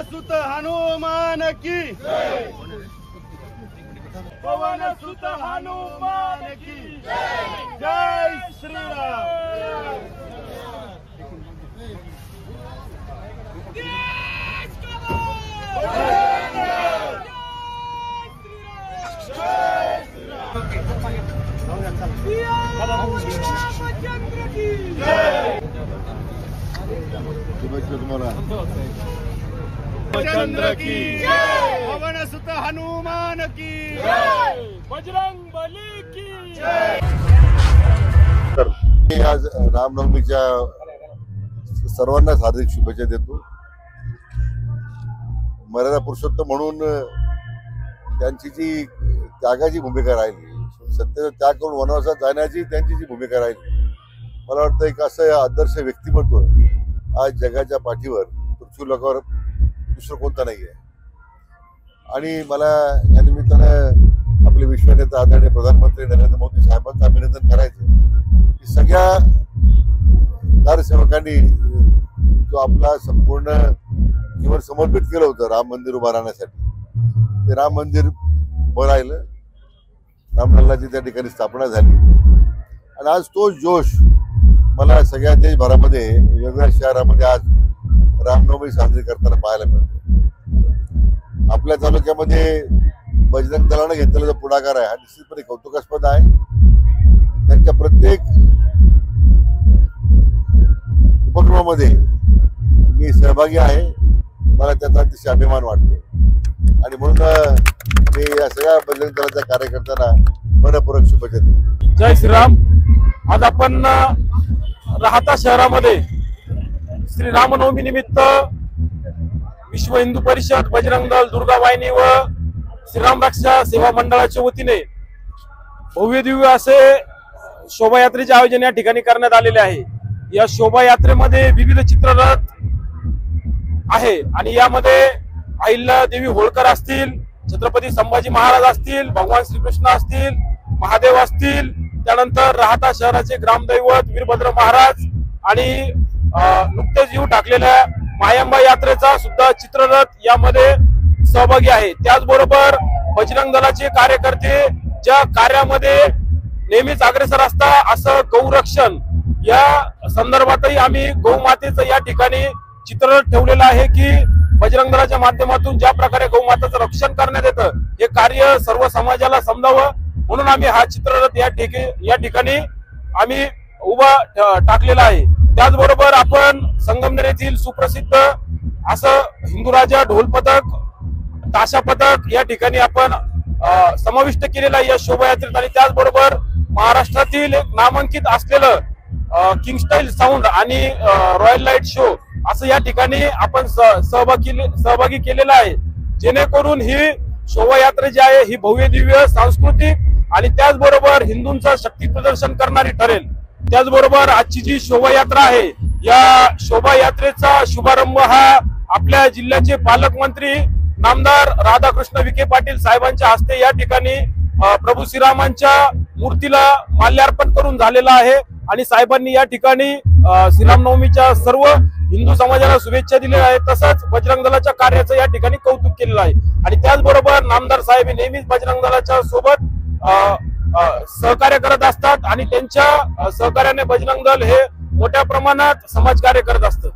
सुत हनुमान की पवन सुत हनुमान की जय श्री राम। चंद्र की जय, पवन सुत हनुमान की जय, बजरंग बली की जय। आज रामनवमीच्या सर्वांनाच हार्दिक शुभेच्छा देतो। मर्यादा पुरुषोत्तम म्हणून त्यांची जी त्यागाची भूमिका राहिली, सत्तेचा त्याग करून वनवासात जाण्याची त्यांची जी भूमिका राहिली, मला वाटतं एक असं आदर्श व्यक्तिमत्व आज जगाच्या पाठीवर पृथ्वी लोकावर दुसरं कोणतं नाही आहे। आणि मला या निमित्तानं आपले विश्वनेता आदरणीय प्रधानमंत्री नरेंद्र मोदी साहेबांचं अभिनंदन करायचं की सगळ्या कार्यसेवकांनी जो आपला संपूर्ण जीवन समर्पित केलं होतं राम मंदिर उभा राहण्यासाठी, ते राम मंदिर उभं राहिलं, रामलल्लाची त्या ठिकाणी स्थापना झाली। आणि आज तो जोश मला सगळ्या देशभरामध्ये वेगवेगळ्या शहरामध्ये आज रामनवमी साजरी करताना पाहायला मिळतो। आपल्या तालुक्यामध्ये बजरंग दलाने घेतलेला जो पुढाकार आहे हा निश्चितपणे कौतुकास्पद आहे। त्यांच्या प्रत्येक उपक्रमामध्ये मी सहभागी आहे, मला त्याचा अतिशय अभिमान वाटतो। आणि म्हणून मी या सगळ्या बजरंग दलाच्या कार्यकर्त्यांना मनपूर्वक शुभेच्छा देतो। जय श्रीराम। आज आपण राहता शहरामध्ये श्री रामनवमी निमित्त विश्व हिंदू परिषद, बजरंग दल, दुर्गा वाहिनी व श्रीराम रक्षा सेवा मंडळाच्या वतीने भव्य दिव्य असे शोभायात्रेचे आयोजन या ठिकाणी करण्यात आलेले आहे। या शोभायात्रेमध्ये विविध चित्ररथ आहे आणि यामध्ये अहिल्यादेवी होळकर असतील, छत्रपती संभाजी महाराज असतील, भगवान श्रीकृष्ण असतील, महादेव असतील, त्यानंतर राहता शहराचे ग्रामदैवत वीरभद्र महाराज आणि नुकतेच येऊ टाकलेल्या मायंबा यात्रेचा सुद्धा चित्ररथ यामध्ये सहभागी आहे। त्याचबरोबर बजरंग दलाचे कार्यकर्ते ज्या कार्यामध्ये नेहमीच अग्रेसर असतात, असं गौरक्षण या संदर्भातही आम्ही गौमातेचं या ठिकाणी चित्ररथ ठेवलेलं आहे की बजरंग दलाच्या माध्यमातून ज्या प्रकारे गौमाताचं रक्षण करण्यात येतं हे कार्य सर्व समाजाला समजावं म्हणून आम्ही हा चित्ररथ या ठिकाणी आम्ही उभा टाकलेला आहे। त्याचबरोबर आपण संगमनेर येथील सुप्रसिद्ध असं हिंदू राजा ढोल पथक, ताशा पथक या ठिकाणी आपण समाविष्ट केलेला आहे या शोभायात्रेत। आणि त्याचबरोबर महाराष्ट्रातील एक नामांकित असलेलं किंगस्टाईल साऊंड आणि रॉयल लाईट शो असं या ठिकाणी आपण सहभागी केलेला आहे, जेणेकरून ही शोभायात्रा जी आहे ही भव्य दिव्य सांस्कृतिक आणि त्याचबरोबर हिंदूंचं शक्ती प्रदर्शन करणारी ठरेल। त्याचबरोबर आजची जी शोभायात्रा आहे या शोभायात्रेचा शुभारंभ हा आपल्या जिल्ह्याचे पालकमंत्री नामदार राधाकृष्ण विखे पाटील साहेबांच्या हस्ते या ठिकाणी प्रभू श्रीरामांच्या मूर्तीला माल्यार्पण करून झालेला आहे। आणि साहेबांनी या ठिकाणी श्रीरामनवमीच्या सर्व हिंदू समाजाला शुभेच्छा दिलेल्या आहेत, तसंच बजरंग दलाच्या कार्याचं या ठिकाणी कौतुक केलेलं आहे। आणि त्याचबरोबर नामदार साहेब नेहमीच बजरंग दलाच्या सोबत सहकार्य करत असतात आणि त्यांच्या सहकार्याने बजरंग दल हे मोठ्या प्रमाणात समाजकार्य करत असतं।